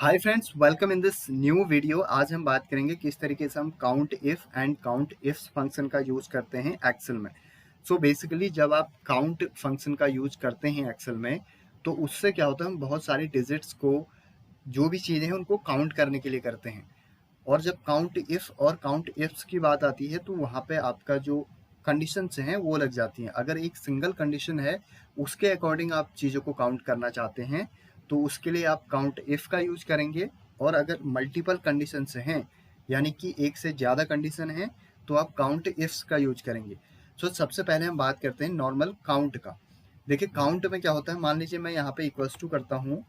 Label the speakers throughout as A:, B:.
A: Hi friends, welcome in this new video. आज हम बात करेंगे किस तरीके से हम count if and count ifs function का यूज करते हैं एक्सेल में। सो बेसिकली जब आप काउंट फंक्शन का यूज करते हैं एक्सेल में, तो उससे क्या होता है, हम बहुत सारी डिजिट्स को, जो भी चीज़ें हैं उनको काउंट करने के लिए करते हैं। और जब काउंट इफ और काउंट इफ्स की बात आती है तो वहाँ पे आपका जो कंडीशंस हैं वो लग जाती हैं। अगर एक सिंगल कंडीशन है, उसके अकॉर्डिंग आप चीज़ों को काउंट करना चाहते हैं, तो उसके लिए आप काउंट इफ का यूज करेंगे। और अगर मल्टीपल कंडीशंस हैं, यानी कि एक से ज़्यादा कंडीशन है, तो आप काउंट इफ्स का यूज करेंगे। सो सबसे पहले हम बात करते हैं नॉर्मल काउंट का। देखिए काउंट में क्या होता है, मान लीजिए मैं यहाँ पे इक्वल्स टू करता हूँ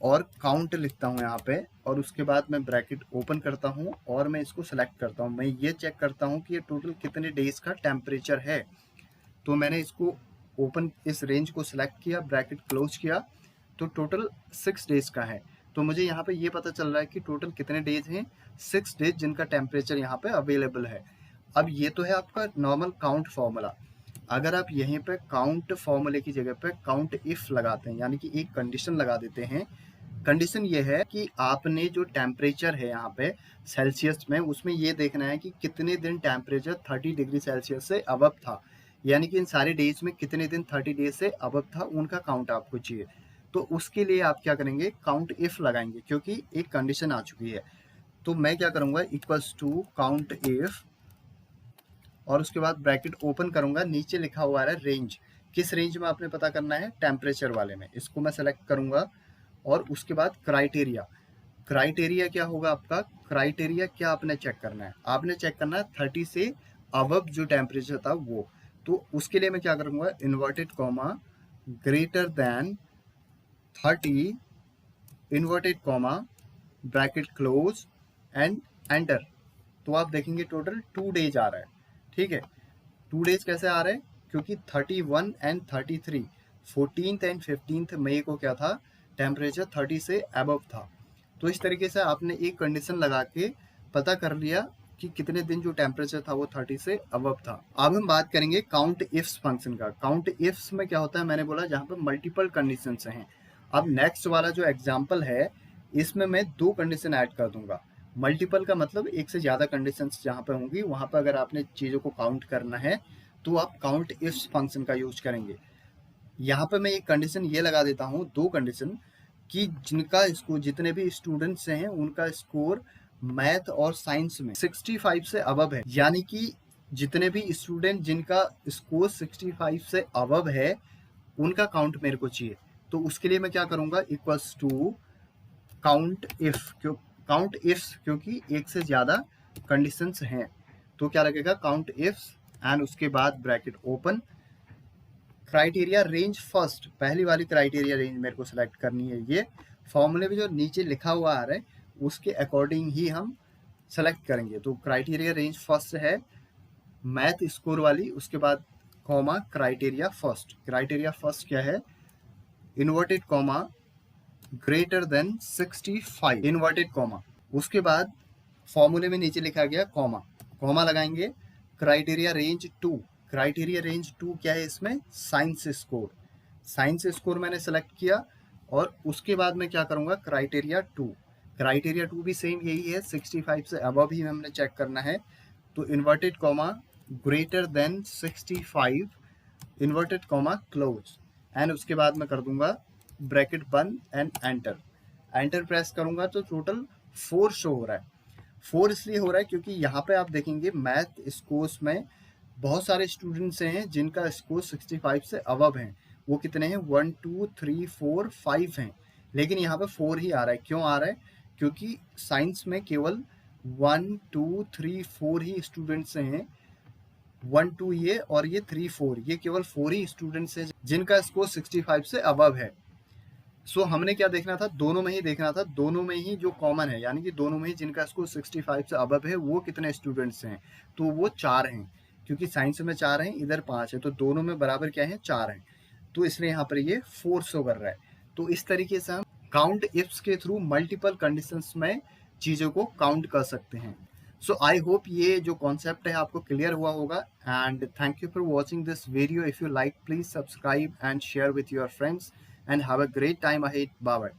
A: और काउंट लिखता हूँ यहाँ पे, और उसके बाद मैं ब्रैकेट ओपन करता हूँ और मैं इसको सेलेक्ट करता हूँ। मैं ये चेक करता हूँ कि ये टोटल कितने डेज का टेम्परेचर है। तो मैंने इसको ओपन, इस रेंज को सिलेक्ट किया, ब्रैकेट क्लोज किया, तो टोटल 6 डेज का है। तो मुझे यहाँ पे ये पता चल रहा है कि टोटल कितने डेज हैं, 6 डेज जिनका टेम्परेचर यहाँ पे अवेलेबल है। अब ये तो है आपका नॉर्मल काउंट फॉर्मूला। अगर आप यहीं पे काउंट फॉर्मूले की जगह पे काउंट इफ लगाते हैं, यानी कि एक कंडीशन लगा देते हैं। कंडीशन ये है कि आपने जो टेम्परेचर है यहाँ पे सेल्सियस में, उसमें ये देखना है कि कितने दिन टेम्परेचर 30 डिग्री सेल्सियस से अबव था। यानी कि इन सारे डेज में कितने दिन 30 डेज से अबव था, उनका काउंट आपको चाहिए। तो उसके लिए आप क्या करेंगे, काउंट इफ लगाएंगे, क्योंकि एक कंडीशन आ चुकी है। तो मैं क्या करूंगा, इक्वल्स टू काउंट इफ, और उसके बाद ब्रैकेट ओपन करूंगा, नीचे लिखा हुआ है रेंज। किस रेंज में आपने पता करना है, टेम्परेचर वाले में। इसको मैं सेलेक्ट करूंगा और उसके बाद क्राइटेरिया। क्राइटेरिया क्या होगा आपका, क्राइटेरिया क्या आपने चेक करना है, आपने चेक करना है 30 से अबव जो टेम्परेचर था वो। तो उसके लिए मैं क्या करूंगा, inverted comma, greater than 30, inverted comma, bracket close and enter. तो आप देखेंगे टोटल 2 डेज आ रहा है। ठीक है, 2 डेज कैसे आ रहे हैं, क्योंकि 31 एंड 33, 14th एंड 15th मई को क्या था, टेम्परेचर 30 से अबव था। तो इस तरीके से आपने एक कंडीशन लगा के पता कर लिया कि कितने दिन जो टेम्परेचर था वो 30 से अबव था। अब हम बात करेंगे काउंट इफ्स फंक्शन का। काउंट इफ्स में क्या होता है, मैंने बोला जहाँ पे मल्टीपल कंडीशंस हैं। अब नेक्स्ट वाला जो एग्जाम्पल है, इसमें मैं 2 कंडीशन ऐड कर दूंगा। मल्टीपल का मतलब एक से ज़्यादा कंडीशंस जहाँ पे होंगी, वहाँ पे अगर आपने चीज़ों को काउंट करना है तो आप काउंट इफ्स फंक्शन का यूज करेंगे। यहाँ पे मैं एक कंडीशन ये लगा देता हूँ, 2 कंडीशन, कि जिनका स्कोर, जितने भी स्टूडेंट्स हैं उनका स्कोर मैथ और साइंस में 65 से अबव है। यानी कि जितने भी स्टूडेंट जिनका स्कोर 65 से अबव है, उनका काउंट मेरे को चाहिए। तो उसके लिए मैं क्या करूँगा, इक्वल्स टू काउंट इफ, क्यों काउंट इफ्स, क्योंकि एक से ज़्यादा कंडीशंस हैं। तो क्या लगेगा, काउंट इफ्स एंड उसके बाद bracket open, criteria range first, पहली वाली क्राइटेरिया रेंज मेरे को सिलेक्ट करनी है। ये फॉर्मूले में जो नीचे लिखा हुआ आ रहा है उसके अकॉर्डिंग ही हम सेलेक्ट करेंगे। तो क्राइटेरिया रेंज फर्स्ट है मैथ स्कोर वाली, उसके बाद comma criteria first. Criteria first क्या है, inverted comma, greater than 65, inverted comma, उसके बाद फॉर्मूले में नीचे लिखा गया कॉमा, कॉमा लगाएंगे। क्राइटेरिया रेंज 2, क्राइटेरिया रेंज 2 क्या है, इसमें साइंस स्कोर, साइंस स्कोर मैंने सेलेक्ट किया। और उसके बाद मैं क्या करूंगा, क्राइटेरिया 2, क्राइटेरिया 2 भी सेम यही है, 65 से अबव ही हमने चेक करना है। तो inverted comma, greater than 65, inverted comma, close, and उसके बाद मैं कर दूंगा ब्रैकेट बंद एंड एंटर। एंटर प्रेस करूंगा तो टोटल 4 शो हो रहा है। 4 इसलिए हो रहा है क्योंकि यहाँ पे आप देखेंगे मैथ स्कोर्स में बहुत सारे स्टूडेंट्स हैं जिनका स्कोर 65 से अबव हैं। वो कितने हैं, 1 2 3 4 5 हैं, लेकिन यहाँ पे 4 ही आ रहा है। क्यों आ रहा है, क्योंकि साइंस में केवल 1 2 3 4 ही स्टूडेंट्स हैं। 1 2 ये और ये 3 4, ये केवल 4 ही स्टूडेंट्स हैं जिनका स्कोर 65 से अबव है। सो हमने क्या देखना था, दोनों में ही देखना था, दोनों में ही जो कॉमन है, यानी कि दोनों में ही जिनका स्कोर 65 से अबव है वो कितने स्टूडेंट्स हैं, तो वो 4 हैं। क्योंकि साइंस में 4 हैं, इधर 5 है, तो दोनों में बराबर क्या है, 4 हैं। तो इसलिए यहाँ पर ये 4 शो कर रहा है। तो इस तरीके से हम काउंट इफ्स के थ्रू मल्टीपल कंडीशंस में चीज़ों को काउंट कर सकते हैं। सो आई होप ये जो कॉन्सेप्ट है आपको क्लियर हुआ होगा, and thank you for watching this video. If you like, please subscribe and share with your friends, and have a great time ahead. Bye bye.